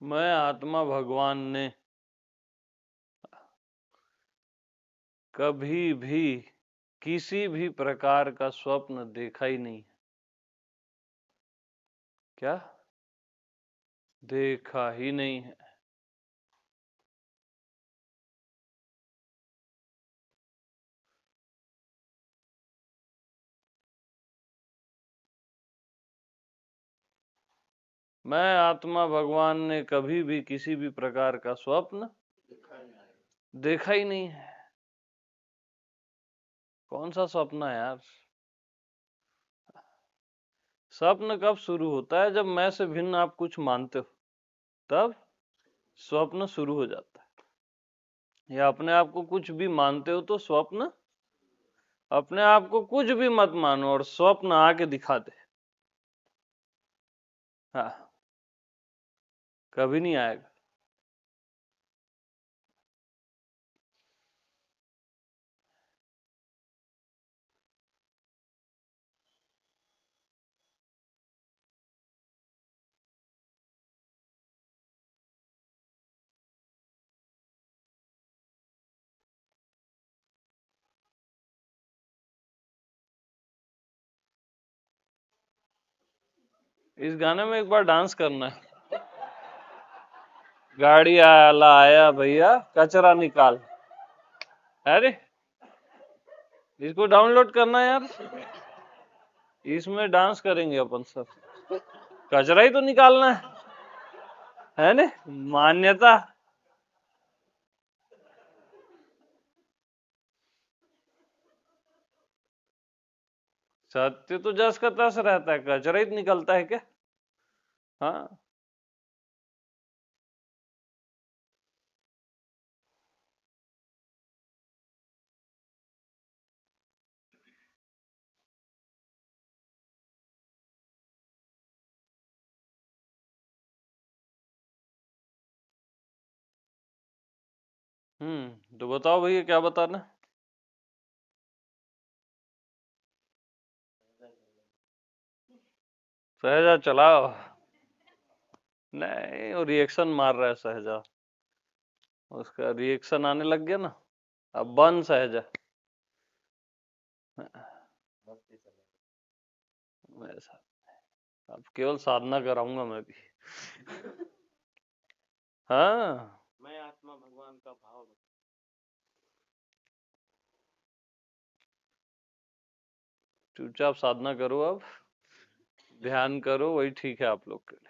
मैं आत्मा भगवान ने कभी भी किसी भी प्रकार का स्वप्न देखा ही नहीं। क्या? देखा ही नहीं है। मैं आत्मा भगवान ने कभी भी किसी भी प्रकार का स्वप्न देखा ही नहीं है। कौन सा स्वप्न है यार? स्वप्न कब शुरू होता है? जब मैं से भिन्न आप कुछ मानते हो, तब स्वप्न शुरू हो जाता है। या अपने आप को कुछ भी मानते हो तो स्वप्न, अपने आप को कुछ भी मत मानो और स्वप्न आके दिखा दे, हाँ, कभी नहीं आएगा। इस गाने में एक बार डांस करना है। गाड़ी आला आया भैया कचरा निकाल। अरे इसको डाउनलोड करना है यार, इसमें डांस करेंगे अपन सब। कचरा ही तो निकालना है ना? मान्यता। सत्य तो जस का तस रहता है, कचरा ही निकलता है क्या? हाँ। तो बताओ भैया क्या बताना? सहजा चलाओ। नहीं, वो रिएक्शन मार रहा है सहजा, उसका रिएक्शन आने लग गया ना। अब बन सहजा। ऐसा, अब केवल साधना कराऊंगा मैं भी। हाँ, मैं आत्मा भगवान का भाव। चुपचाप साधना करो, अब ध्यान करो, वही ठीक है आप लोग के लिए।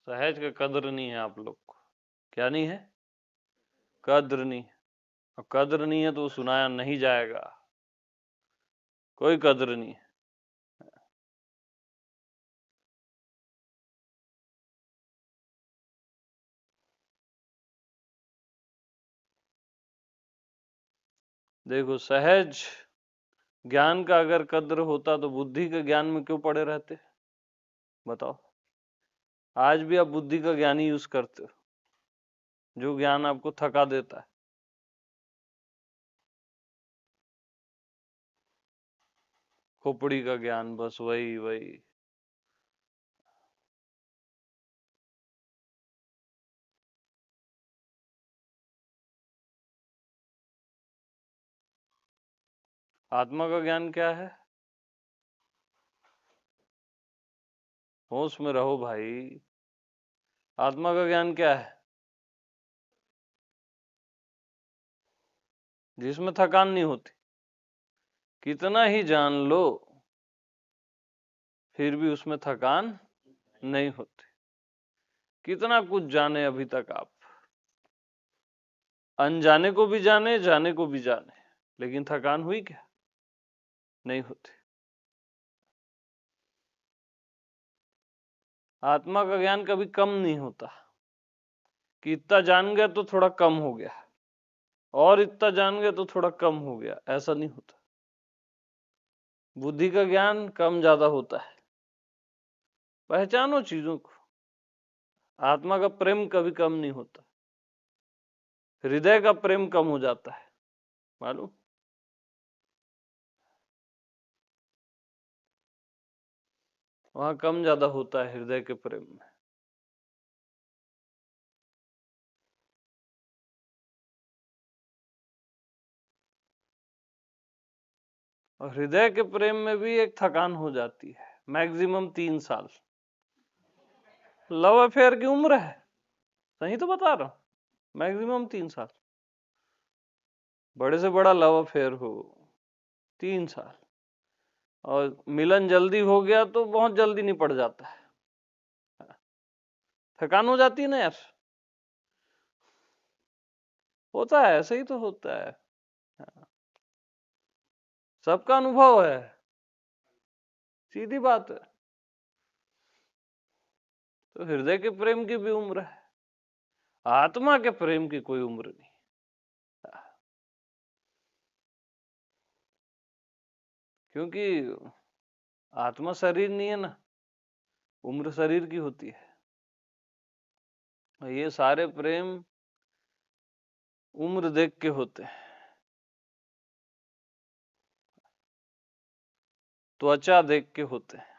सहज का कद्र नहीं है आप लोग को। क्या नहीं है? कद्र नहीं। और कद्र नहीं है तो सुनाया नहीं जाएगा। कोई कद्र नहीं है। देखो, सहज ज्ञान का अगर कद्र होता तो बुद्धि के ज्ञान में क्यों पड़े रहते? बताओ। आज भी आप बुद्धि का ज्ञान ही यूज करते हो, जो ज्ञान आपको थका देता है। खोपड़ी का ज्ञान, बस वही वही। आत्मा का ज्ञान क्या है? होश में रहो भाई। आत्मा का ज्ञान क्या है? जिसमें थकान नहीं होती। कितना ही जान लो फिर भी उसमें थकान नहीं होती। कितना कुछ जाने अभी तक आप, अनजाने को भी जाने, जाने को भी जाने, लेकिन थकान हुई क्या? नहीं होती। आत्मा का ज्ञान कभी कम नहीं होता कि इतना जान गया तो थोड़ा कम हो गया, और इतना जान गया तो थोड़ा कम हो गया, ऐसा नहीं होता। बुद्धि का ज्ञान कम ज्यादा होता है। पहचानो चीजों को। आत्मा का प्रेम कभी कम नहीं होता, हृदय का प्रेम कम हो जाता है। मालूम? वहां कम ज्यादा होता है हृदय के प्रेम में। और हृदय के प्रेम में भी एक थकान हो जाती है, मैक्सिमम 3 साल। लव अफेयर की उम्र है, सही तो बता रहा हूं, मैक्सिमम 3 साल। बड़े से बड़ा लव अफेयर हो 3 साल, और मिलन जल्दी हो गया तो बहुत जल्दी निपट जाता है। थकान हो जाती है ना यार, होता है, ऐसे ही तो होता है। सबका अनुभव है, सीधी बात है। तो हृदय के प्रेम की भी उम्र है, आत्मा के प्रेम की कोई उम्र नहीं। क्योंकि आत्मा शरीर नहीं है ना, उम्र शरीर की होती है। ये सारे प्रेम उम्र देख के होते हैं, त्वचा देख के होते हैं,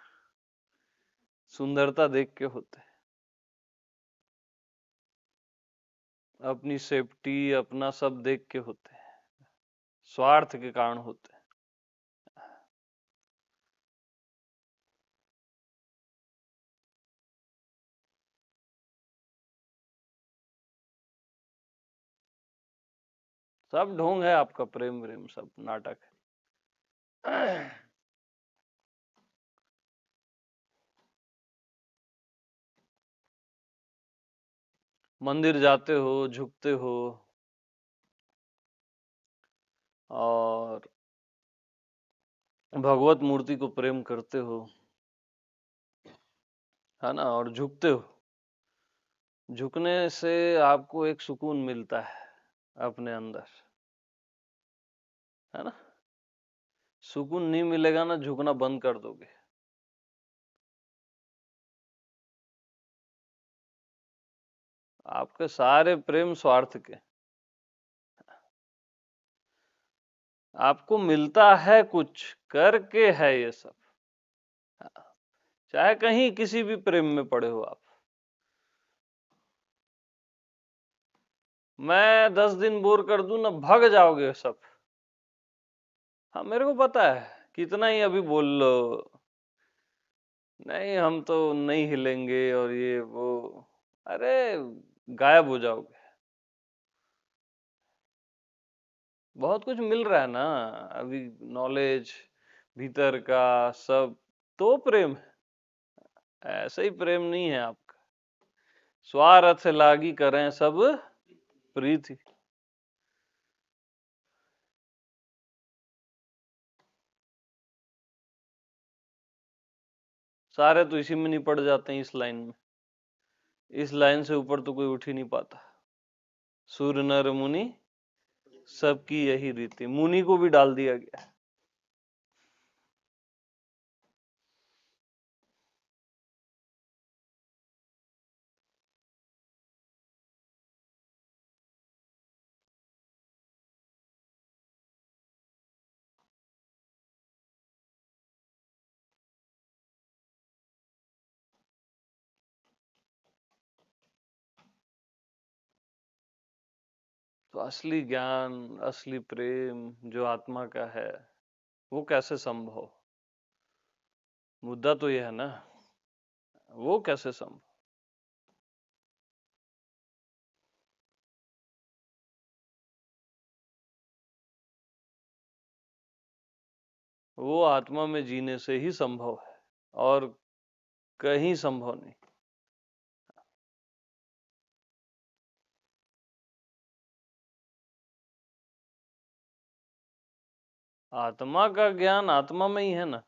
सुंदरता देख के होते हैं, अपनी सेफ्टी अपना सब देख के होते हैं, स्वार्थ के कारण होते हैं। सब ढोंग है आपका, प्रेम प्रेम सब नाटक है। मंदिर जाते हो, झुकते हो, और भगवत मूर्ति को प्रेम करते हो, है ना, और झुकते हो। झुकने से आपको एक सुकून मिलता है अपने अंदर, है ना। सुकून नहीं मिलेगा ना, झुकना बंद कर दोगे। आपके सारे प्रेम स्वार्थ के, आपको मिलता है कुछ करके है ये सब। चाहे कहीं किसी भी प्रेम में पड़े हो आप, मैं 10 दिन बोर कर दूं ना, भाग जाओगे सब। हाँ मेरे को पता है, कितना ही अभी बोल लो, नहीं हम तो नहीं हिलेंगे और ये वो, अरे गायब हो जाओगे। बहुत कुछ मिल रहा है ना अभी, नॉलेज भीतर का सब, तो प्रेम है। ऐसे ही प्रेम नहीं है आपका, स्वार्थ लागी करें सब प्रीति। सारे तो इसी में निपट जाते हैं, इस लाइन में। इस लाइन से ऊपर तो कोई उठ ही नहीं पाता। सुर नर मुनि सबकी यही रीति, मुनि को भी डाल दिया गया। तो असली ज्ञान, असली प्रेम जो आत्मा का है, वो कैसे संभव? मुद्दा तो ये है ना, वो कैसे संभव? वो आत्मा में जीने से ही संभव है, और कहीं संभव नहीं। आत्मा का ज्ञान आत्मा में ही है ना,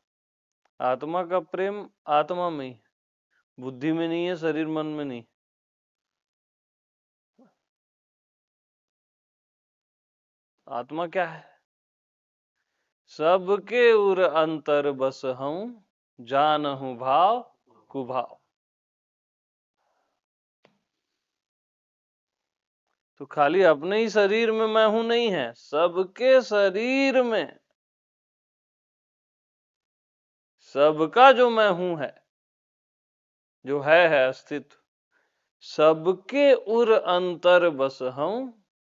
आत्मा का प्रेम आत्मा में ही, बुद्धि में नहीं है, शरीर मन में नहीं। आत्मा क्या है? सबके उर अंतर बस हूं, जानहु भाव कुभाव। तो खाली अपने ही शरीर में मैं हूं नहीं है, सबके शरीर में सबका जो मैं हूं है, जो है अस्तित्व, सबके उर अंतर बस हूं,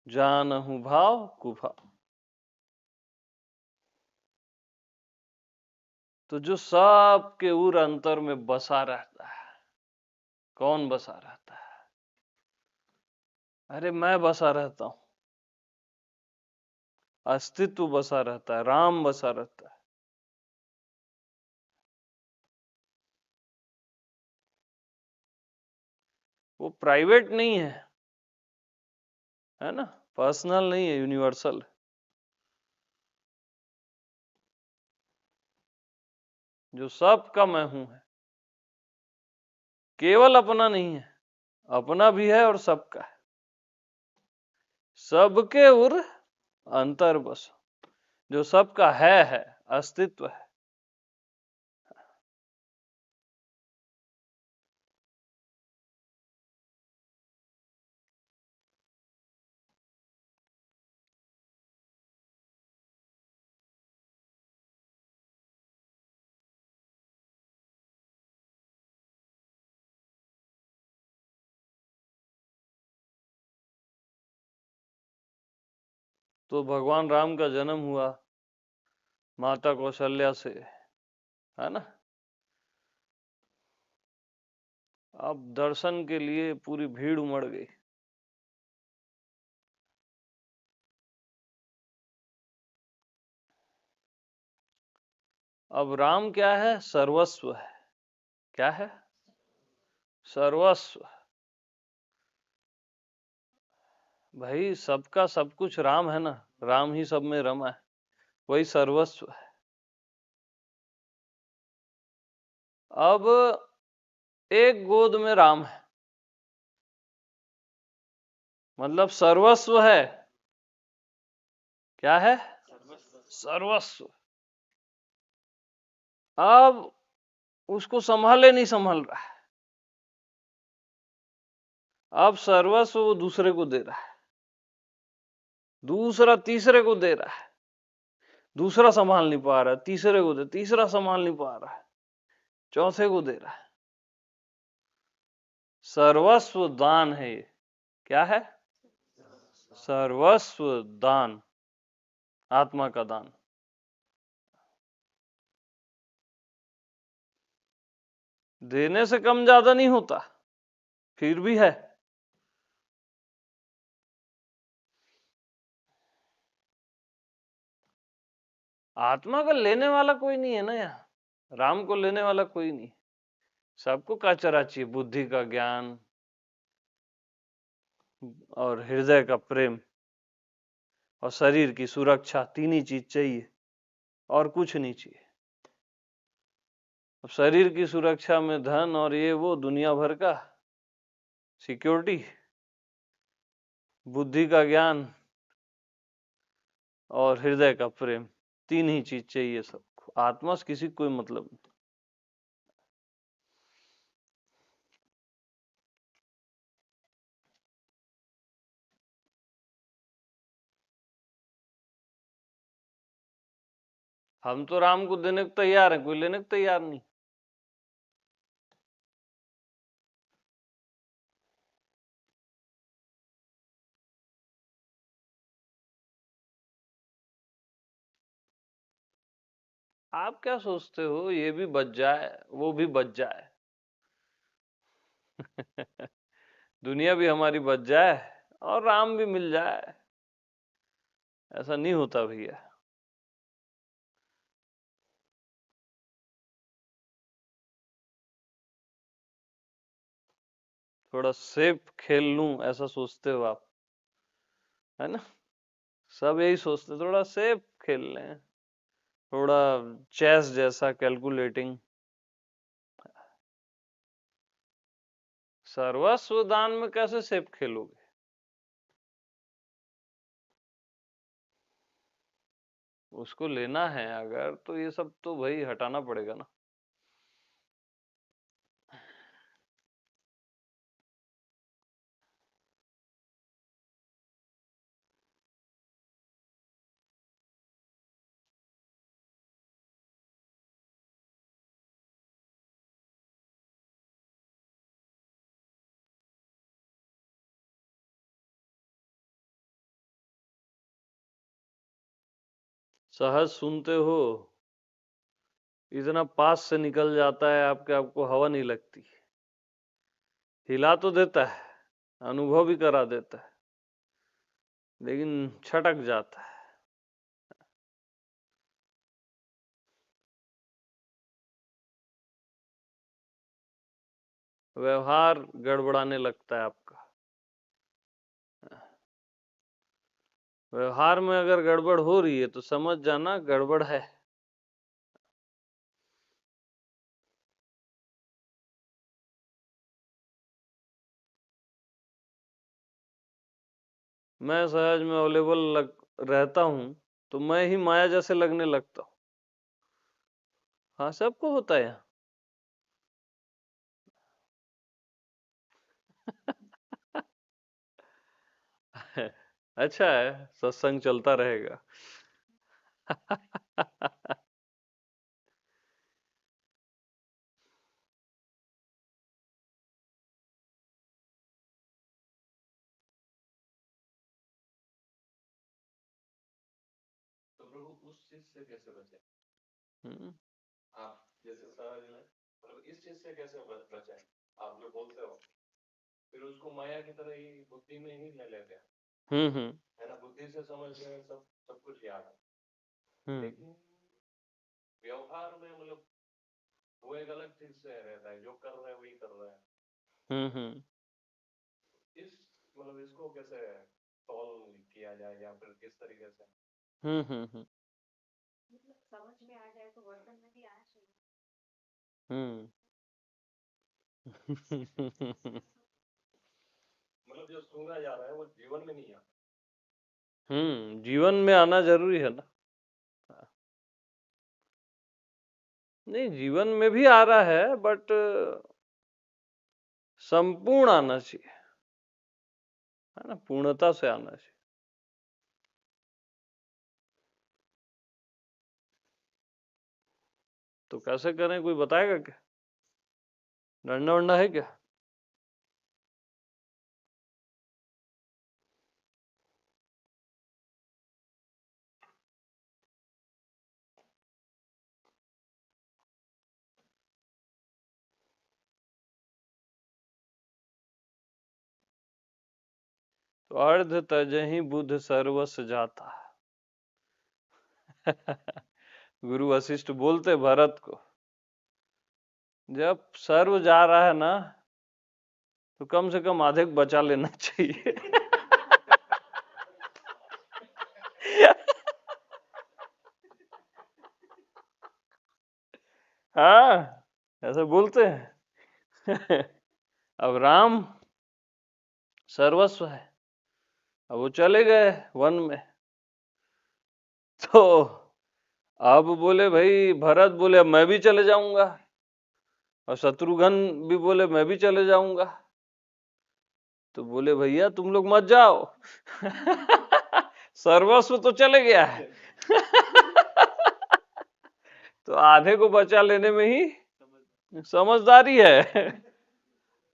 जानहु भाव कुभाव। तो जो सबके उर अंतर में बसा रहता है, कौन बसा रहता है? अरे मैं बसा रहता हूं, अस्तित्व बसा रहता है, राम बसा रहता है। वो प्राइवेट नहीं है ना, पर्सनल नहीं है, यूनिवर्सल। जो सबका मैं हूं है, केवल अपना नहीं है, अपना भी है और सबका है। सबके उर अंतर बस, जो सबका है, अस्तित्व है। तो भगवान राम का जन्म हुआ माता कौशल्या से, है ना। अब दर्शन के लिए पूरी भीड़ उमड़ गई। अब राम क्या है? सर्वस्व है। क्या है? सर्वस्व। भाई सबका सब कुछ राम है ना, राम ही सब में रमा है, वही सर्वस्व है। अब एक गोद में राम है, मतलब सर्वस्व है। क्या है? सर्वस्व। अब उसको संभाले नहीं संभाल रहा है, अब सर्वस्व वो दूसरे को दे रहा है, दूसरा तीसरे को दे रहा है, दूसरा संभाल नहीं पा रहा है, तीसरे को दे, तीसरा संभाल नहीं पा रहा है, चौथे को दे रहा है। सर्वस्व दान है ये। क्या है? सर्वस्व दान, आत्मा का दान। देने से कम ज्यादा नहीं होता, फिर भी है। आत्मा को लेने वाला कोई नहीं है ना यहाँ, राम को लेने वाला कोई नहीं। सबको काचरा चाहिए, बुद्धि का ज्ञान और हृदय का प्रेम और शरीर की सुरक्षा, तीन ही चीज चाहिए और कुछ नहीं चाहिए। अब शरीर की सुरक्षा में धन और ये वो दुनिया भर का सिक्योरिटी, बुद्धि का ज्ञान और हृदय का प्रेम, तीन ही चीज चाहिए सबको। आत्मा से किसी कोई मतलब नहीं। हम तो राम को देने को तैयार है, कोई लेने को तैयार नहीं। आप क्या सोचते हो ये भी बच जाए, वो भी बच जाए, दुनिया भी हमारी बच जाए और राम भी मिल जाए? ऐसा नहीं होता भैया। थोड़ा सेफ खेल लूं ऐसा सोचते हो आप, है ना। सब यही सोचते, थोड़ा सेफ खेल लें, थोड़ा चेस जैसा कैलकुलेटिंग। सर्वस्व दान में कैसे सेफ खेलोगे? उसको लेना है अगर, तो ये सब तो भाई हटाना पड़ेगा ना। सहज सुनते हो, इतना पास से निकल जाता है आपके, आपको हवा नहीं लगती। हिला तो देता है, अनुभव भी करा देता है, लेकिन छटक जाता है। व्यवहार गड़बड़ाने लगता है आपका। व्यवहार में अगर गड़बड़ हो रही है तो समझ जाना गड़बड़ है। मैं सहज में अवेलेबल रहता हूँ तो मैं ही माया जैसे लगने लगता हूँ। हाँ, सबको होता है यहाँ। अच्छा है, सत्संग चलता रहेगा। तो प्रभु उस चीज से कैसे बचे? आप जैसे सहज में, मतलब इस चीज से कैसे बचे? आप जो बोलते हो, फिर उसको माया की तरह ही बुद्धि में ही ले लेते हैं। है ना, बुद्धि से समझ में सब सब कुछ याद है। लेकिन व्यवहार में मतलब वो एक अलग चीज से रहता है, जो कर रहा है वही कर रहा है। इस मतलब इसको कैसे सॉल्व किया जाए, या फिर किस तरीके से समझ में आ जाए तो वर्तन में भी आना चाहिए। मतलब जो सुना जा रहा है वो जीवन में नहीं आता। जीवन में आना जरूरी है ना। नहीं, जीवन में भी आ रहा है, बट संपूर्ण आना चाहिए, है ना, पूर्णता से आना चाहिए। तो कैसे करें, कोई बताएगा क्या? डंडा वंडा है क्या? तो अर्ध तजहि बुध सर्वस जाता। गुरु वशिष्ठ बोलते भरत को, जब सर्व जा रहा है ना, तो कम से कम आधे को बचा लेना चाहिए। हाँ, ऐसे बोलते हैं। अब राम सर्वस्व है, अब वो चले गए वन में, तो अब बोले भाई, भरत बोले अब मैं भी चले जाऊंगा, और शत्रुघ्न भी बोले मैं भी चले जाऊंगा। तो बोले भैया तुम लोग मत जाओ। सर्वस्व तो चले गया है। तो आधे को बचा लेने में ही समझदारी है।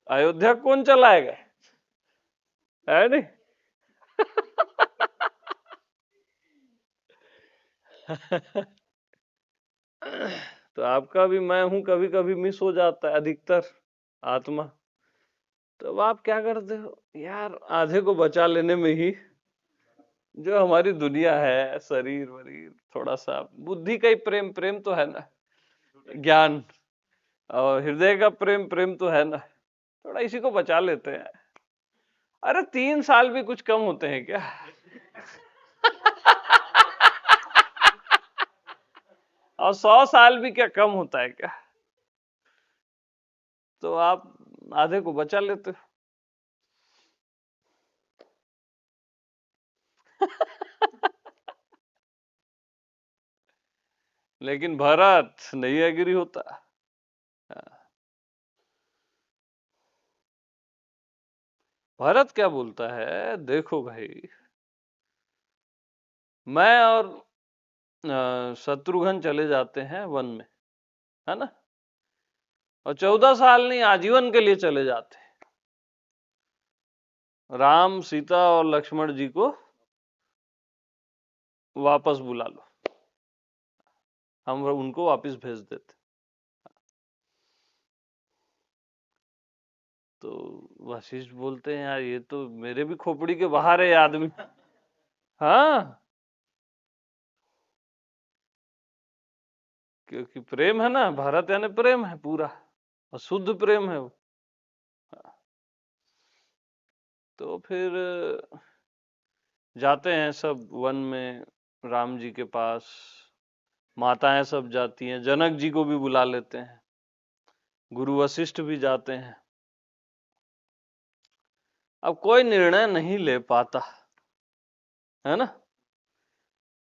अयोध्या कौन चलाएगा, है नहीं? तो आपका भी मैं हूं, कभी कभी मिस हो जाता है अधिकतर आत्मा। तो अब आप क्या करते हो यार, आधे को बचा लेने में ही जो हमारी दुनिया है, शरीर वरीर, थोड़ा सा बुद्धि का ही प्रेम, प्रेम तो है ना, ज्ञान और हृदय का प्रेम, प्रेम तो है ना, थोड़ा इसी को बचा लेते हैं। अरे 3 साल भी कुछ कम होते हैं क्या? और 100 साल भी क्या कम होता है क्या? तो आप आधे को बचा लेते हो। लेकिन भरत नहीं एग्री होता। भरत क्या बोलता है, देखो भाई, मैं और शत्रुघ्न चले जाते हैं वन में, है ना, और 14 साल नहीं, आजीवन के लिए चले जाते हैं। राम सीता और लक्ष्मण जी को वापस बुला लो। हम उनको वापस भेज देते। तो वशिष्ठ बोलते हैं यार ये तो मेरे भी खोपड़ी के बाहर है ये आदमी। हाँ, क्योंकि प्रेम है ना, भारत यानी प्रेम है पूरा, और शुद्ध प्रेम है वो। तो फिर जाते हैं सब वन में राम जी के पास, माताएं सब जाती हैं, जनक जी को भी बुला लेते हैं, गुरु वशिष्ठ भी जाते हैं। अब कोई निर्णय नहीं ले पाता है ना,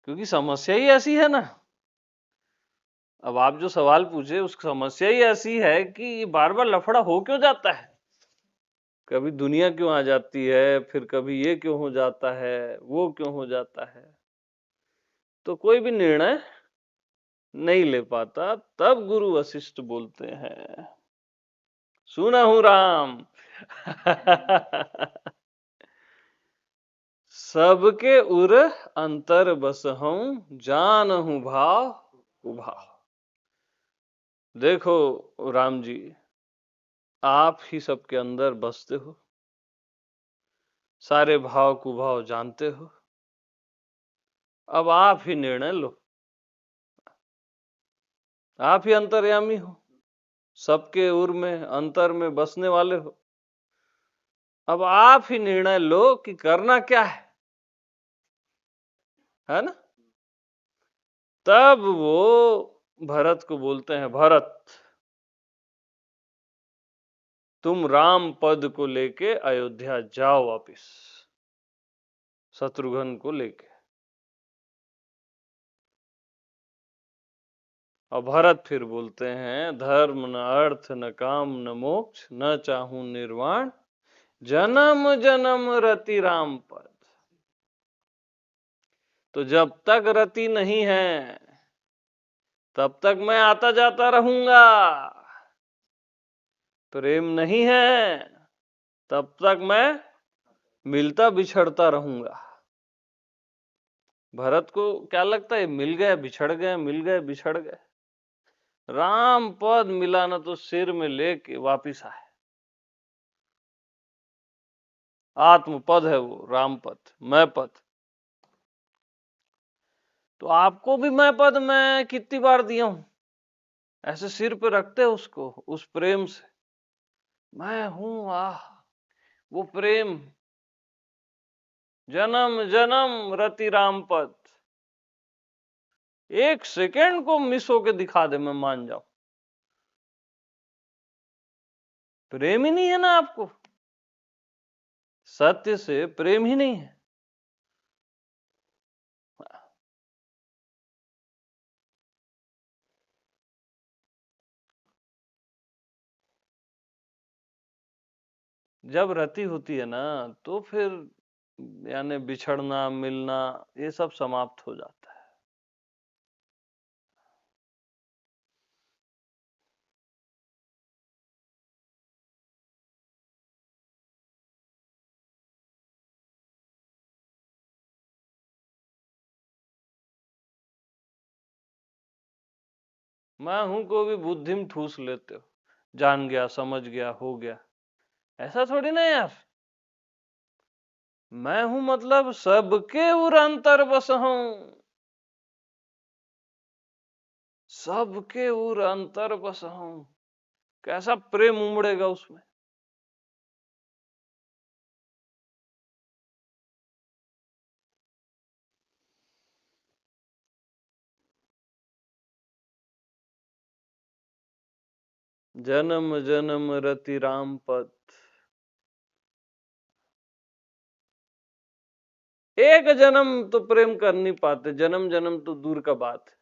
क्योंकि समस्या ही ऐसी है ना। अब आप जो सवाल पूछे उस समस्या ही ऐसी है कि ये बार बार लफड़ा हो क्यों जाता है, कभी दुनिया क्यों आ जाती है, फिर कभी ये क्यों हो जाता है, वो क्यों हो जाता है, तो कोई भी निर्णय नहीं ले पाता। तब गुरु वशिष्ठ बोलते हैं, सुनहु राम। सबके उर अंतर बसहूं, जानहु भाव उभाव। देखो राम जी, आप ही सबके अंदर बसते हो, सारे भाव कुभाव जानते हो, अब आप ही निर्णय लो। आप ही अंतर्यामी हो, सबके उर में अंतर में बसने वाले हो, अब आप ही निर्णय लो कि करना क्या है ना। तब वो भरत को बोलते हैं, भरत तुम राम पद को लेके अयोध्या जाओ वापिस, शत्रुघ्न को लेके। और भरत फिर बोलते हैं, धर्म न अर्थ न काम न मोक्ष, न चाहूं निर्वाण, जन्म जन्म रति राम पद। तो जब तक रति नहीं है तब तक मैं आता जाता रहूंगा, प्रेम नहीं है तब तक मैं मिलता बिछड़ता रहूंगा। भरत को क्या लगता है, मिल गए बिछड़ गए, मिल गए बिछड़ गए, राम पद मिला ना तो सिर में लेके वापिस आए। आत्म पद है वो, राम पद, मैं पद। तो आपको भी मैं पद मैं कितनी बार दिया हूं, ऐसे सिर पे रखते उसको उस प्रेम से, मैं हूं, आह वो प्रेम, जन्म जन्म रति राम पद। एक सेकेंड को मिस होके दिखा दे मैं मान जाऊं, प्रेम ही नहीं है ना आपको, सत्य से प्रेम ही नहीं है। जब रति होती है ना तो फिर यानी बिछड़ना मिलना ये सब समाप्त हो जाता है। मैं हूं को भी बुद्धिम ठूस लेते हो, जान गया समझ गया हो गया, ऐसा थोड़ी ना यार। मैं हूं मतलब सबके उर अंतर बस हूं, सबके उर अंतर बस हूं, कैसा प्रेम उमड़ेगा उसमें। जन्म जन्म रति राम पद। एक जन्म तो प्रेम कर नहीं पाते, जन्म जन्म तो दूर का बात है,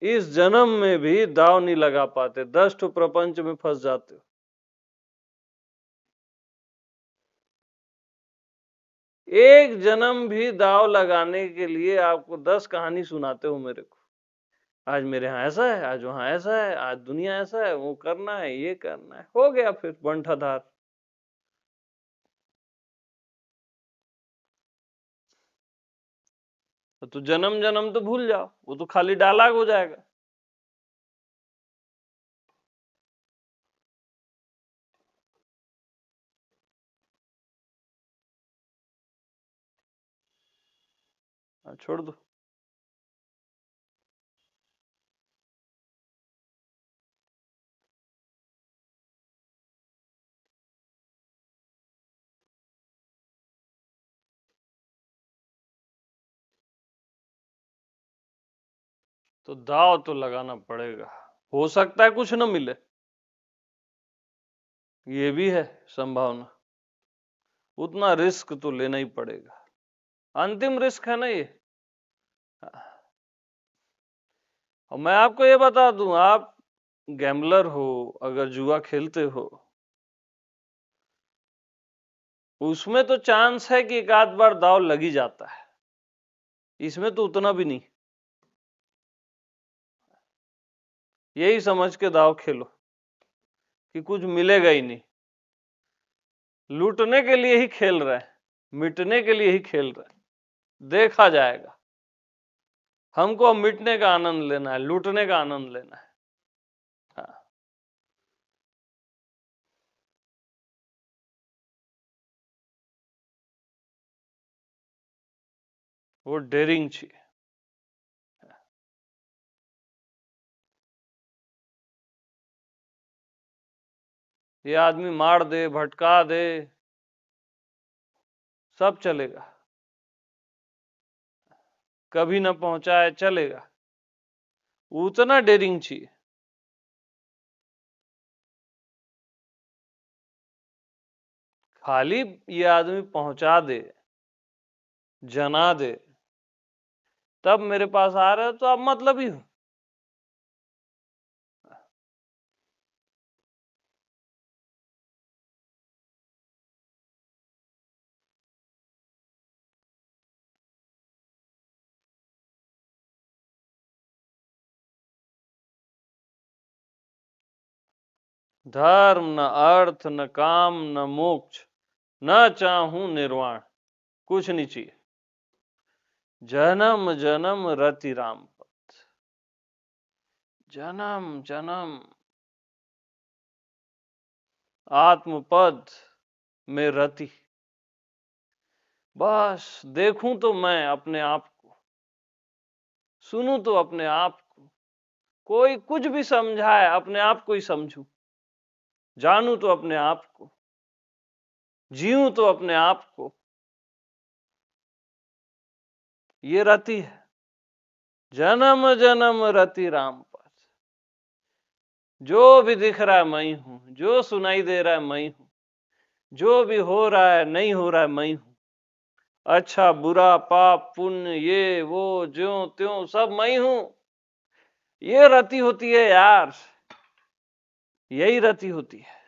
इस जन्म में भी दाव नहीं लगा पाते, 10 ठो प्रपंच में फंस जाते हो। एक जन्म भी दाव लगाने के लिए आपको 10 कहानी सुनाते हो मेरे को, आज मेरे यहाँ ऐसा है, आज वहां ऐसा है, आज दुनिया ऐसा है, वो करना है, ये करना है, हो गया फिर बंठाधार। तो जन्म जन्म तो भूल जाओ, वो तो खाली डायलॉग हो जाएगा। छोड़ दो। तो दाव तो लगाना पड़ेगा, हो सकता है कुछ न मिले, ये भी है संभावना। उतना रिस्क तो लेना ही पड़ेगा, अंतिम रिस्क है ना ये। और मैं आपको ये बता दूं, आप गैम्बलर हो, अगर जुआ खेलते हो, उसमें तो चांस है कि एक आध बार दाव लग ही जाता है, इसमें तो उतना भी नहीं। यही समझ के दाव खेलो कि कुछ मिलेगा ही नहीं। लूटने के लिए ही खेल रहे हैं, मिटने के लिए ही खेल रहे हैं, देखा जाएगा। हमको अब मिटने का आनंद लेना है, लूटने का आनंद लेना है। हाँ। वो डेयरिंग चाहिए। ये आदमी मार दे, भटका दे, सब चलेगा, कभी न पहुंचाए चलेगा, उतना डेयरिंग चाहिए। खाली ये आदमी पहुंचा दे, जना दे, तब मेरे पास आ रहे हो तो आप मतलब ही हो। धर्म न अर्थ न काम न मोक्ष, न चाहूं निर्वाण, कुछ नहीं चाहिए। जन्म जन्म रति राम पथ, जन्म जन्म आत्मपद में रति। बस देखूं तो मैं अपने आप को, सुनूं तो अपने आप को, कोई कुछ भी समझाए अपने आप को ही समझूं, जानूं तो अपने आप को, जीऊं तो अपने आप को। ये रति है, जन्म जन्म रति राम पथ। जो भी दिख रहा है मैं ही हूं, जो सुनाई दे रहा है मैं ही हूं, जो भी हो रहा है नहीं हो रहा है मैं ही हूं, अच्छा बुरा पाप पुण्य ये वो ज्यों त्यों सब मैं ही हूं। ये रति होती है यार, यही रति होती है।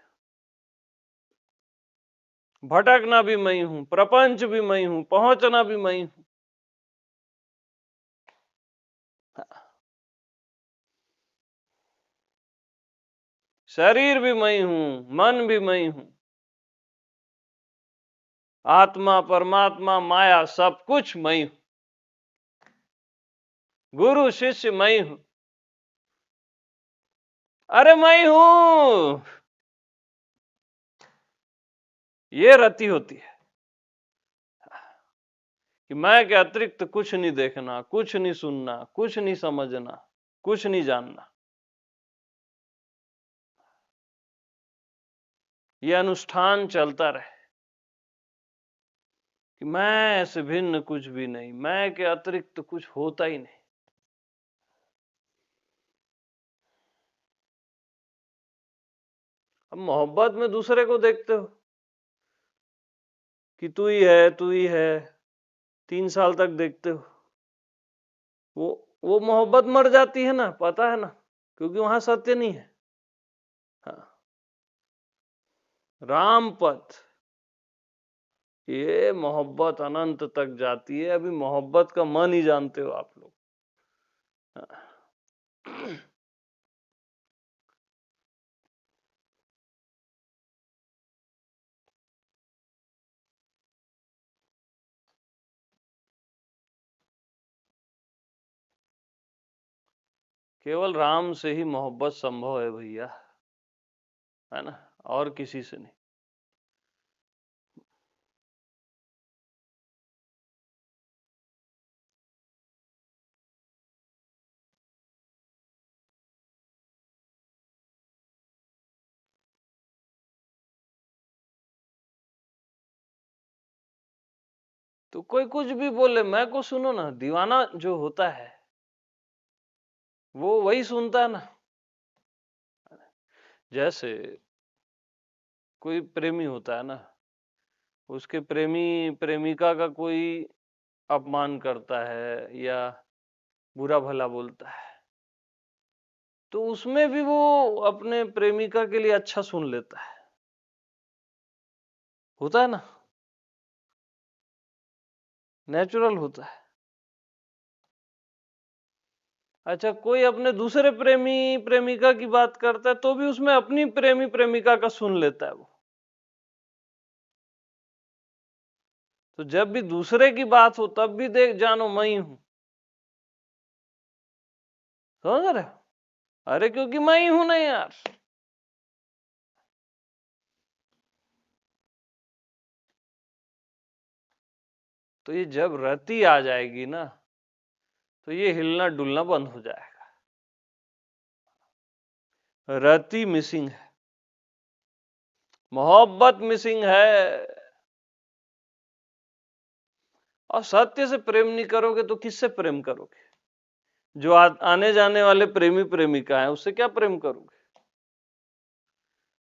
भटकना भी मैं ही हूं, प्रपंच भी मैं ही हूं, पहुंचना भी मैं ही हूं। शरीर भी मैं ही हूं, मन भी मैं ही हूं, आत्मा परमात्मा माया सब कुछ मैं ही हूं, गुरु शिष्य मैं ही हूं। अरे मैं ही हूं, ये रति होती है कि मैं के अतिरिक्त कुछ नहीं देखना, कुछ नहीं सुनना, कुछ नहीं समझना, कुछ नहीं जानना। ये अनुष्ठान चलता रहे कि मैं से भिन्न कुछ भी नहीं, मैं के अतिरिक्त कुछ होता ही नहीं। अब मोहब्बत में दूसरे को देखते हो कि तू ही है, तू ही है, 3 साल तक देखते हो, वो वो मोहब्बत मर जाती है ना, पता है ना, क्योंकि वहां सत्य नहीं है। हाँ। राम पथ, ये मोहब्बत अनंत तक जाती है। अभी मोहब्बत का मन ही जानते हो आप लोग। हाँ। केवल राम से ही मोहब्बत संभव है भैया, है ना, और किसी से नहीं। तो कोई कुछ भी बोले, मैं को सुनो ना, दीवाना जो होता है वो वही सुनता है ना। जैसे कोई प्रेमी होता है ना, उसके प्रेमी प्रेमिका का कोई अपमान करता है या बुरा भला बोलता है, तो उसमें भी वो अपने प्रेमिका के लिए अच्छा सुन लेता है, होता है ना, नेचुरल होता है। अच्छा, कोई अपने दूसरे प्रेमी प्रेमिका की बात करता है तो भी उसमें अपनी प्रेमी प्रेमिका का सुन लेता है वो। तो जब भी दूसरे की बात हो तब भी देख जानो मैं ही हूं, समझ रहे हो? अरे क्योंकि मैं ही हूं ना यार। तो ये जब रति आ जाएगी ना, तो ये हिलना डुलना बंद हो जाएगा। रति मिसिंग है, मोहब्बत मिसिंग है। और सत्य से प्रेम नहीं करोगे तो किससे प्रेम करोगे? जो आने जाने वाले प्रेमी प्रेमिका है उससे क्या प्रेम करोगे?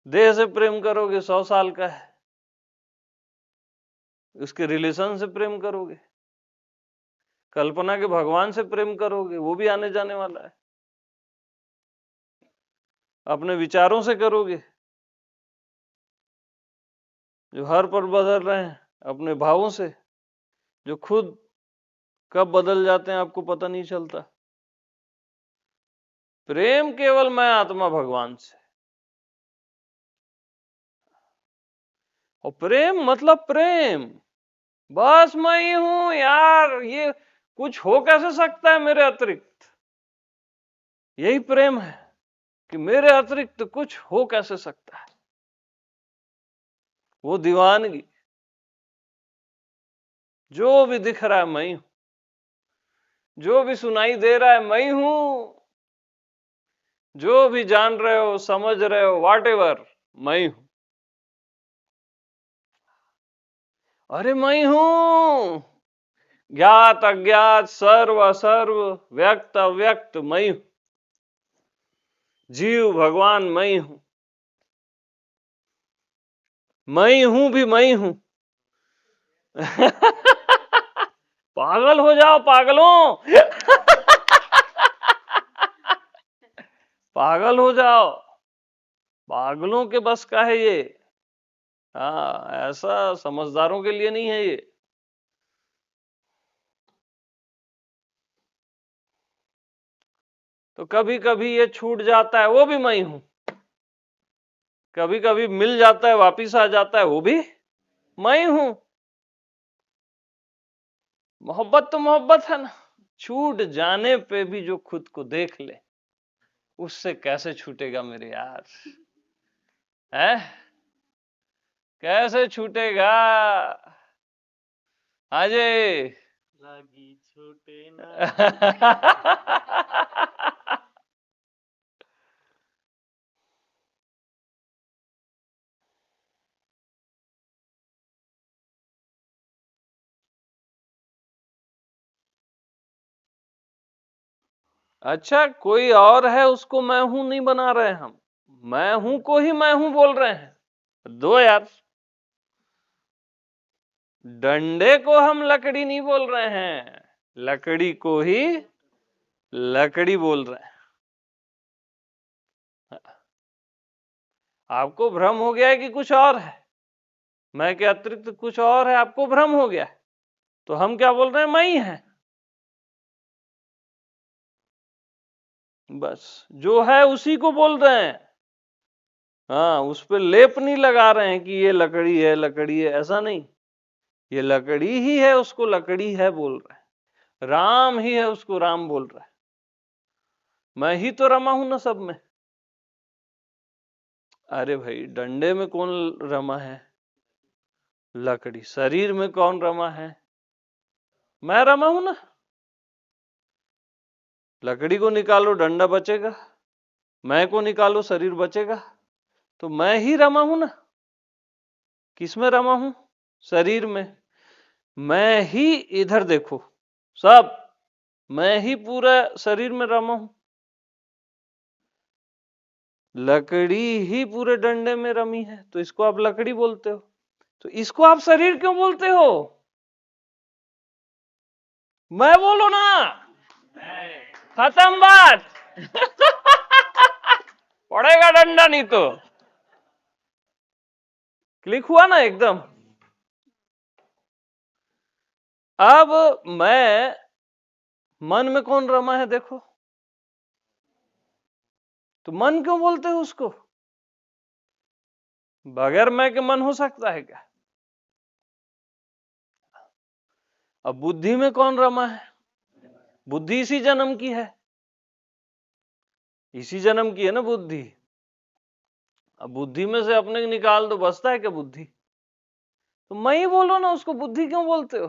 देह से प्रेम करोगे 100 साल का है, उसके रिलेशन से प्रेम करोगे, कल्पना के भगवान से प्रेम करोगे, वो भी आने जाने वाला है, अपने विचारों से करोगे जो हर पल बदल रहे हैं, अपने भावों से जो खुद कब बदल जाते हैं आपको पता नहीं चलता। प्रेम केवल मैं आत्मा भगवान से। और प्रेम मतलब प्रेम, बस मैं ही हूं यार, ये कुछ हो कैसे सकता है मेरे अतिरिक्त? यही प्रेम है कि मेरे अतिरिक्त कुछ हो कैसे सकता है। वो दीवानगी, जो भी दिख रहा है मैं ही हूं, जो भी सुनाई दे रहा है मैं ही हूं, जो भी जान रहे हो समझ रहे हो वॉट एवर, मैं ही हूं। अरे मैं ही हूं, ज्ञात अज्ञात सर्व असर्व व्यक्त अव्यक्त मैं ही हूं, जीव भगवान मैं ही हूं, मैं ही हूं भी मैं ही हूं। पागल हो जाओ पागलों। पागल हो जाओ, पागलों के बस का है ये। हाँ, ऐसा समझदारों के लिए नहीं है ये। तो कभी कभी ये छूट जाता है, वो भी मैं ही हूं। कभी कभी मिल जाता है वापिस आ जाता है, वो भी मैं ही हूं। मोहब्बत तो मोहब्बत है ना, छूट जाने पे भी जो खुद को देख ले उससे कैसे छूटेगा मेरे यार, है कैसे छूटेगा? अजय लागी छूटे ना। अच्छा, कोई और है उसको मैं हूं नहीं बना रहे हम, मैं हूं को ही मैं हूं बोल रहे हैं। दो यार, डंडे को हम लकड़ी नहीं बोल रहे हैं, लकड़ी को ही लकड़ी बोल रहे हैं। आपको भ्रम हो गया है कि कुछ और है, मैं के अतिरिक्त कुछ और है, आपको भ्रम हो गया है। तो हम क्या बोल रहे हैं, मैं ही है, बस जो है उसी को बोल रहे हैं। हाँ, उस पर लेप नहीं लगा रहे हैं कि ये लकड़ी है लकड़ी है, ऐसा नहीं। ये लकड़ी ही है, उसको लकड़ी है बोल रहे हैं, राम ही है उसको राम बोल रहे हैं। मैं ही तो रमा हूं ना सब में। अरे भाई, डंडे में कौन रमा है? लकड़ी। शरीर में कौन रमा है? मैं रमा हूं ना। लकड़ी को निकालो डंडा बचेगा, मैं को निकालो शरीर बचेगा। तो मैं ही रमा हूं ना। किसमें रमा हूं? शरीर में। मैं ही इधर देखो, सब मैं ही पूरा शरीर में रमा हूं। लकड़ी ही पूरे डंडे में रमी है, तो इसको आप लकड़ी बोलते हो। तो इसको आप शरीर क्यों बोलते हो? मैं बोलो ना। खत्म बात। पड़ेगा डंडा नहीं तो। क्लिक हुआ ना एकदम। अब मैं, मन में कौन रमा है देखो, तो मन क्यों बोलते हो उसको? बगैर मैं के मन हो सकता है क्या? अब बुद्धि में कौन रमा है? बुद्धि इसी जन्म की है, इसी जन्म की है ना बुद्धि। अब बुद्धि में से अपने निकाल दो, बचता है क्या बुद्धि? तो मैं ही बोलो ना, उसको बुद्धि क्यों बोलते हो?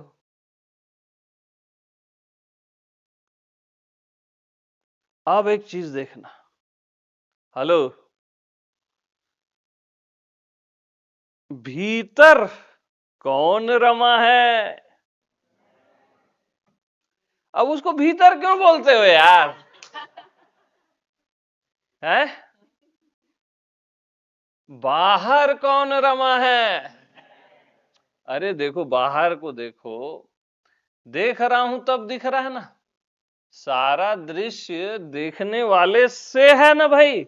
अब एक चीज देखना। हेलो, भीतर कौन रमा है? अब उसको भीतर क्यों बोलते हो यार? है? बाहर कौन रमा है? अरे देखो, बाहर को देखो, देख रहा हूं तब दिख रहा है ना। सारा दृश्य देखने वाले से है ना भाई,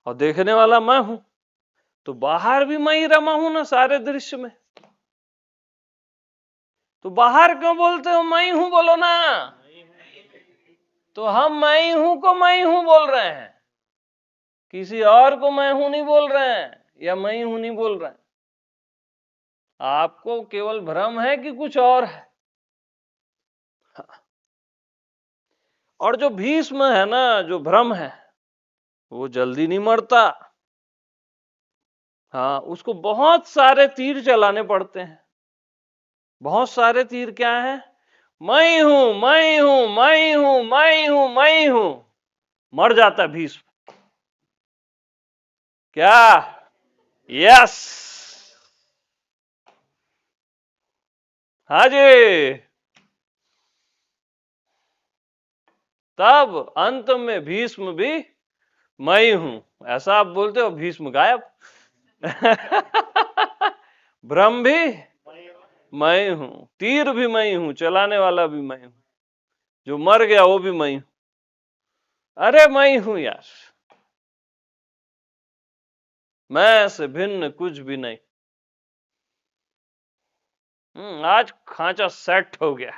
और देखने वाला मैं हूं। तो बाहर भी मैं ही रमा हूं ना सारे दृश्य में। तो बाहर क्यों बोलते हो? मैं ही हूं बोलो ना। तो हम मैं ही हूं को मैं ही हूं बोल रहे हैं, किसी और को मैं हूं नहीं बोल रहे हैं, या मैं ही हूं नहीं बोल रहे हैं। आपको केवल भ्रम है कि कुछ और है। और जो भीष्म है ना, जो भ्रम है, वो जल्दी नहीं मरता। हाँ, उसको बहुत सारे तीर चलाने पड़ते हैं। बहुत सारे तीर क्या है? मैं हूं, मैं हूं, मैं हूं, मैं हूं, मैं हूं। मर जाता भीष्म। क्या? यस। हाँ जी। तब अंत में भीष्म भी मैं हूं ऐसा आप बोलते हो, भीष्म गायब। ब्रह्म भी मैं हूं, तीर भी मैं हूं, चलाने वाला भी मैं हूं, जो मर गया वो भी मैं हूं। अरे मैं हूं यार, मैं से भिन्न कुछ भी नहीं। आज खांचा सेट हो गया।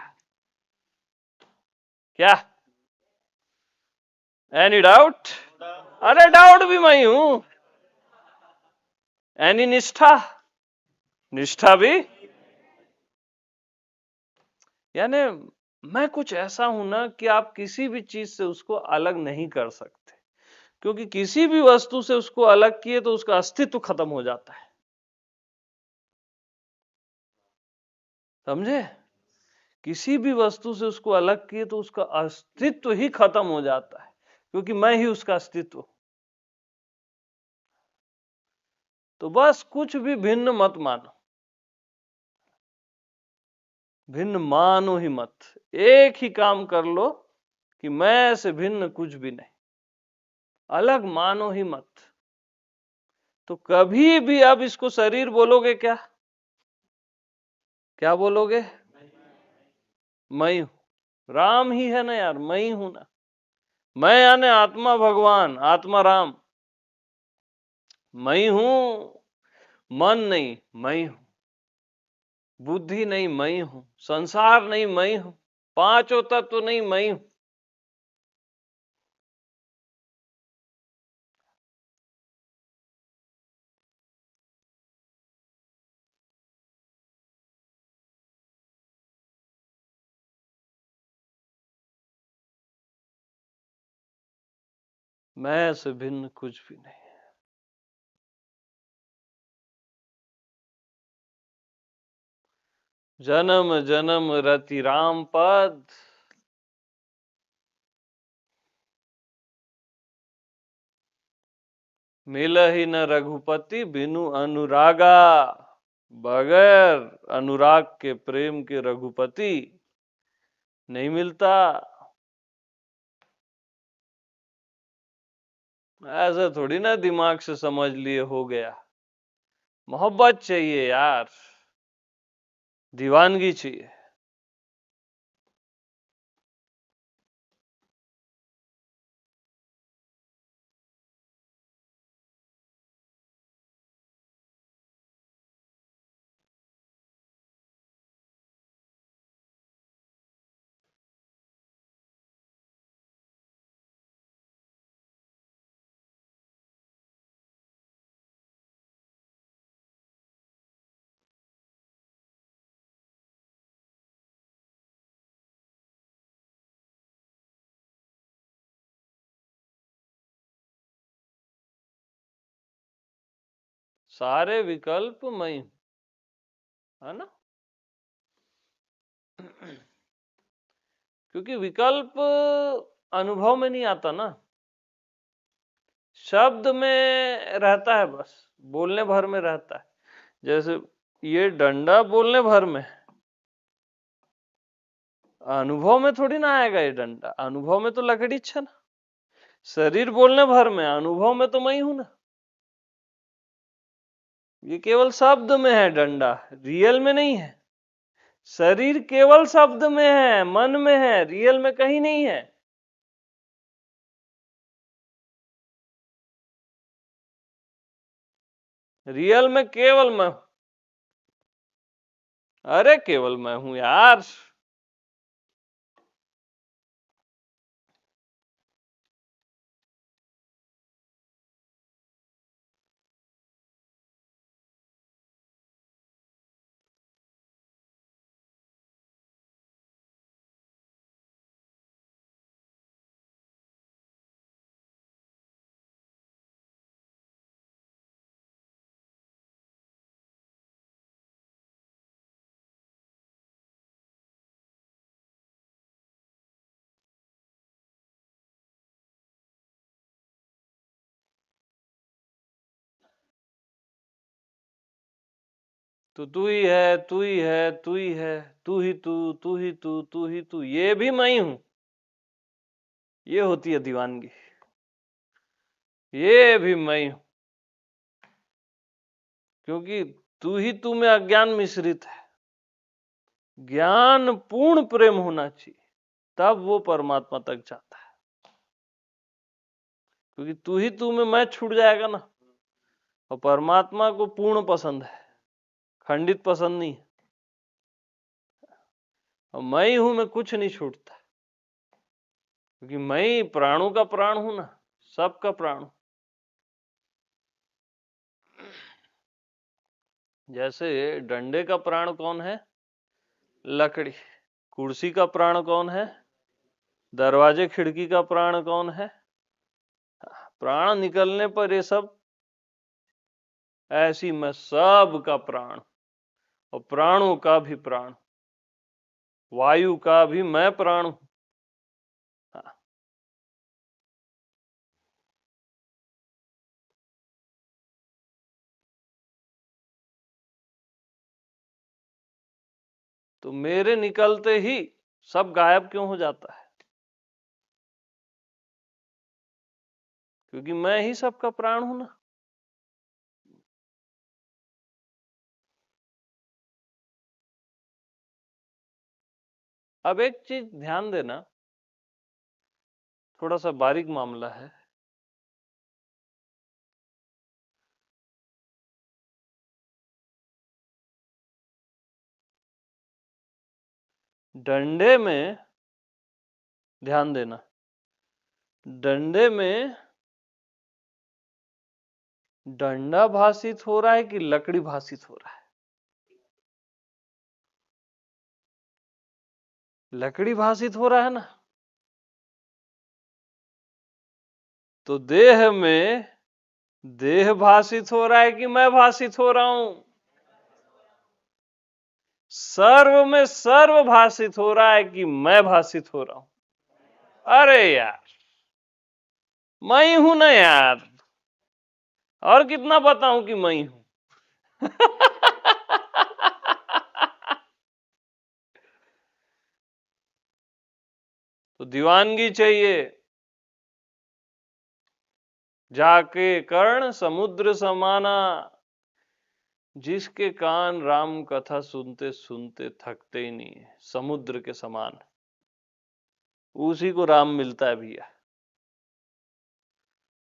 क्या? Any doubt? अरे डाउट भी मैं हूं। एनी निष्ठा? निष्ठा भी। यानी मैं कुछ ऐसा हूं ना कि आप किसी भी चीज से उसको अलग नहीं कर सकते, क्योंकि किसी भी वस्तु से उसको अलग किए तो उसका अस्तित्व खत्म हो जाता है। समझे? किसी भी वस्तु से उसको अलग किए तो उसका अस्तित्व ही खत्म हो जाता है, क्योंकि मैं ही उसका अस्तित्व। तो बस कुछ भी भिन्न मत मानो, भिन्न मानो ही मत। एक ही काम कर लो कि मैं से भिन्न कुछ भी नहीं, अलग मानो ही मत। तो कभी भी अब इसको शरीर बोलोगे क्या? क्या बोलोगे? मैं हूं। राम ही है ना यार, मैं ही हूं ना। मैं यानी आत्मा भगवान, आत्मा राम। मैं हूं, मन नहीं मैं हूं, बुद्धि नहीं मैं हूं, संसार नहीं मैं हूं, पांचों तत्व नहीं मैं हूं। मैं से भिन्न कुछ भी नहीं। जन्म जन्म रति राम पद, मिलहि न रघुपति बिनु अनुरागा। बगैर अनुराग के प्रेम के रघुपति नहीं मिलता। ऐसा थोड़ी ना दिमाग से समझ लिए हो गया। मोहब्बत चाहिए यार, दीवानगी चाहिए। सारे विकल्प मई, है ना? क्योंकि विकल्प अनुभव में नहीं आता ना, शब्द में रहता है, बस बोलने भर में रहता है। जैसे ये डंडा बोलने भर में, अनुभव में थोड़ी ना आएगा। ये डंडा अनुभव में तो लकड़ी छे ना। शरीर बोलने भर में, अनुभव में तो मैं ही हूं ना। ये केवल शब्द में है, डंडा रियल में नहीं है। शरीर केवल शब्द में है, मन में है, रियल में कहीं नहीं है। रियल में केवल मैं। अरे केवल मैं हूं यार। तो तू ही है, तू ही है, तू ही है, तू ही तू, तू ही तू, तू ही तू, ये भी मैं ही हूं। ये होती है दीवानगी। ये भी मैं ही हूं, क्योंकि तू ही तू में अज्ञान मिश्रित है। ज्ञान पूर्ण प्रेम होना चाहिए, तब वो परमात्मा तक जाता है। क्योंकि तू ही तू में मैं छूट जाएगा ना। और परमात्मा को पूर्ण पसंद है, खंडित पसंद नहीं है। और मैं ही हूं, मैं कुछ नहीं छूटता, क्योंकि मैं ही प्राणों का प्राण हूं ना, सबका प्राण हूं। जैसे डंडे का प्राण कौन है? लकड़ी। कुर्सी का प्राण कौन है? दरवाजे खिड़की का प्राण कौन है? प्राण निकलने पर ये सब, ऐसी मैं सब का प्राण, और प्राणों का भी प्राण, वायु का भी मैं प्राण हूं। हाँ, तो मेरे निकलते ही सब गायब क्यों हो जाता है? क्योंकि मैं ही सबका प्राण हूं ना। अब एक चीज ध्यान देना, थोड़ा सा बारीक मामला है। डंडे में ध्यान देना, डंडे में डंडा भाषित हो रहा है कि लकड़ी भाषित हो रहा है? लकड़ी भाषित हो रहा है ना। तो देह में देह भाषित हो रहा है कि मैं भाषित हो रहा हूं? सर्व में सर्व भाषित हो रहा है कि मैं भाषित हो रहा हूं? अरे यार, मैं ही हूं ना यार, और कितना बताऊं कि मैं ही हूं। तो दीवानगी चाहिए। जाके कर्ण समुद्र समाना, जिसके कान राम कथा सुनते सुनते थकते ही नहीं है, समुद्र के समान, उसी को राम मिलता है भैया।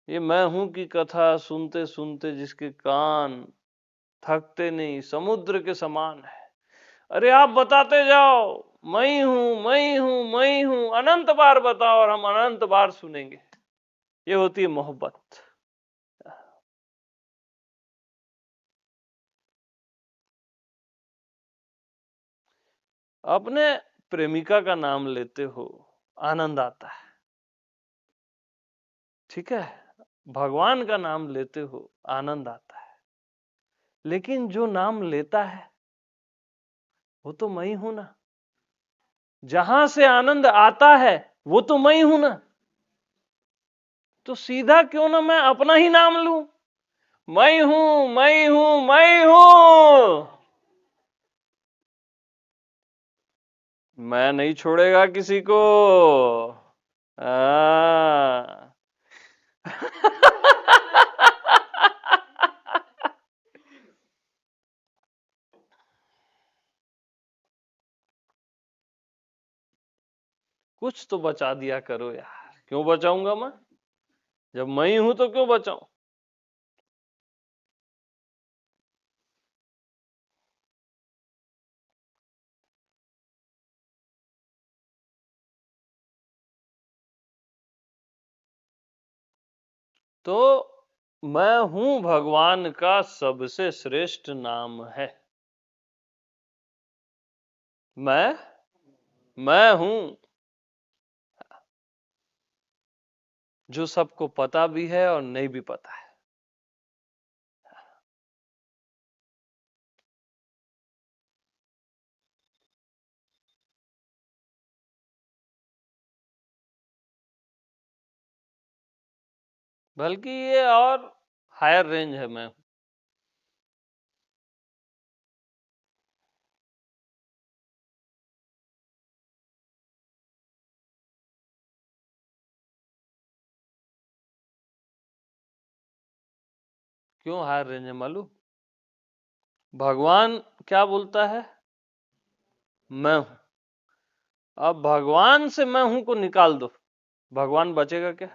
ये मैं हूं की कथा सुनते सुनते जिसके कान थकते नहीं, समुद्र के समान है। अरे आप बताते जाओ, मैं ही हूं, मैं ही हूं, मैं ही हूं, अनंत बार बताओ और हम अनंत बार सुनेंगे। ये होती है मोहब्बत। अपने प्रेमिका का नाम लेते हो, आनंद आता है, ठीक है। भगवान का नाम लेते हो, आनंद आता है। लेकिन जो नाम लेता है वो तो मैं ही हूं ना। जहां से आनंद आता है वो तो मैं ही हूं ना। तो सीधा क्यों ना मैं अपना ही नाम लूं, मैं हूं, मैं हूं, मैं हूं। मैं नहीं छोड़ेगा किसी को। आ... कुछ तो बचा दिया करो यार। क्यों बचाऊंगा मैं? जब मैं ही हूं तो क्यों बचाऊं? तो मैं हूं भगवान का सबसे श्रेष्ठ नाम है। मैं हूं जो सबको पता भी है और नहीं भी पता है। बल्कि ये और हायर रेंज है। मैं क्यों हायर रेंज है मालूम? भगवान क्या बोलता है? मैं हूं। अब भगवान से मैं हूं को निकाल दो, भगवान बचेगा क्या?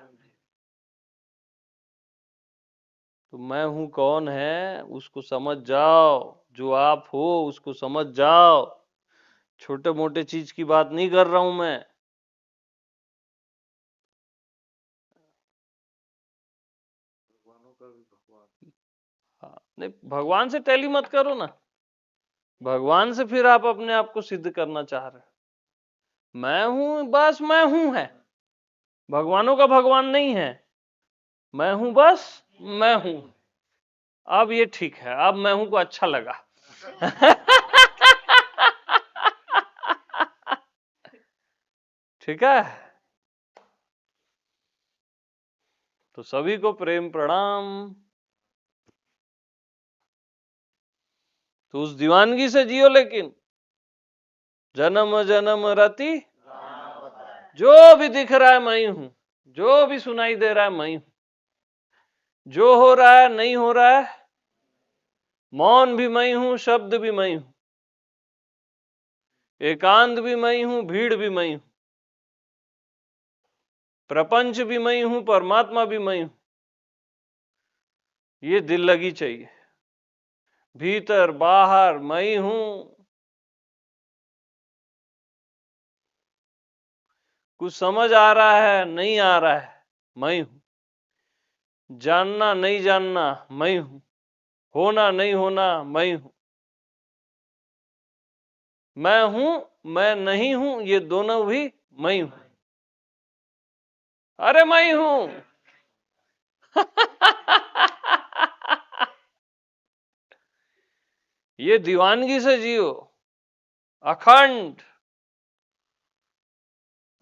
तो मैं हूं कौन है उसको समझ जाओ। जो आप हो उसको समझ जाओ। छोटे मोटे चीज की बात नहीं कर रहा हूं मैं। हाँ, नहीं, भगवान से टैली मत करो ना। भगवान से फिर आप अपने आप को सिद्ध करना चाह रहे हो। मैं हूं, बस मैं हूं है। भगवानों का भगवान नहीं है। मैं हूं, बस मैं हूं। अब ये ठीक है, अब मैं हूं को अच्छा लगा। ठीक है। तो सभी को प्रेम प्रणाम। तो उस दीवानगी से जियो, लेकिन जन्म जन्म रति, जो भी दिख रहा है मैं ही हूं, जो भी सुनाई दे रहा है मैं ही हूं, जो हो रहा है नहीं हो रहा है, मौन भी मैं ही हूं, शब्द भी मैं ही हूं, एकांत भी मैं ही हूं, भीड़ भी मैं ही हूं, प्रपंच भी मैं ही हूं, परमात्मा भी मैं ही हूं। ये दिल लगी चाहिए। भीतर बाहर मैं ही हूं। कुछ समझ आ रहा है नहीं आ रहा है, मैं ही हूं। जानना नहीं जानना मैं ही हूं। होना नहीं होना मैं ही हूं। मैं हूं, मैं नहीं हूं, ये दोनों भी मैं ही हूं। अरे मैं ही हूं। ये दीवानगी से जियो, अखंड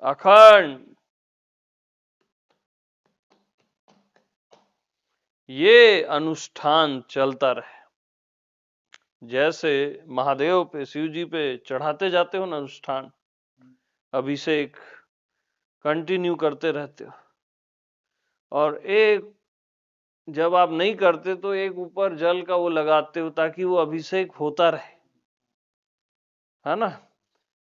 अखंड। ये अनुष्ठान चलता रहे। जैसे महादेव पे, शिव जी पे चढ़ाते जाते हो ना अनुष्ठान, अभिषेक कंटिन्यू करते रहते हो, और एक जब आप नहीं करते तो एक ऊपर जल का वो लगाते हो ताकि वो अभिषेक होता रहे, है ना।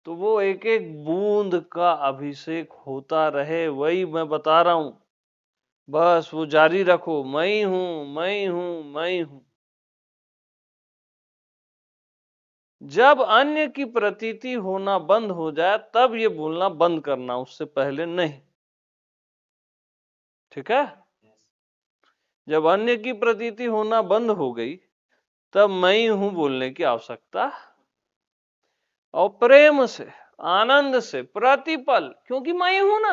तो वो एक एक बूंद का अभिषेक होता रहे, वही मैं बता रहा हूं। बस वो जारी रखो, मैं हूं मैं हूं मैं हूं। जब अन्य की प्रतीति होना बंद हो जाए तब ये बोलना बंद करना, उससे पहले नहीं। ठीक है। जब अन्य की प्रतीति होना बंद हो गई तब मैं हूं बोलने की आवश्यकता, और प्रेम से, आनंद से, प्रतिपल, क्योंकि मैं हूं ना।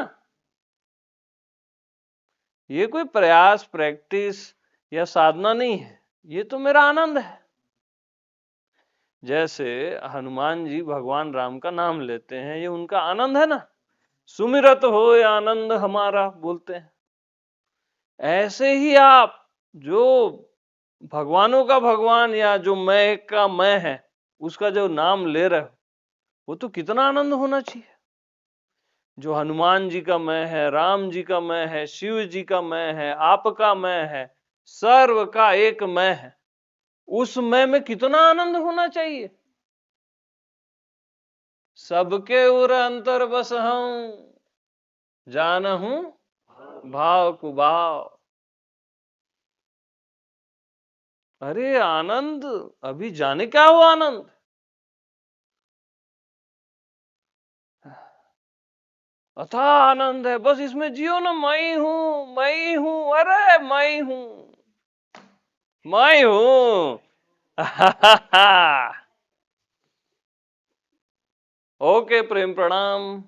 ये कोई प्रयास, प्रैक्टिस या साधना नहीं है, ये तो मेरा आनंद है। जैसे हनुमान जी भगवान राम का नाम लेते हैं, ये उनका आनंद है ना। सुमिरत हो आनंद हमारा बोलते हैं। ऐसे ही आप जो भगवानों का भगवान या जो मैं का मैं है, उसका जो नाम ले रहे हो, वो तो कितना आनंद होना चाहिए। जो हनुमान जी का मैं है, राम जी का मैं है, शिव जी का मैं है, आपका मैं है, सर्व का एक मैं है, उस मैं में कितना आनंद होना चाहिए। सबके उर अंतर बस हूं, जानहूं भाव कुभाव। अरे आनंद अभी जाने क्या हो आनंद। अथाह आनंद है, बस इसमें जियो ना। मैं हूं मैं हूं, अरे मैं हूं मैं हूं। ओके, प्रेम प्रणाम।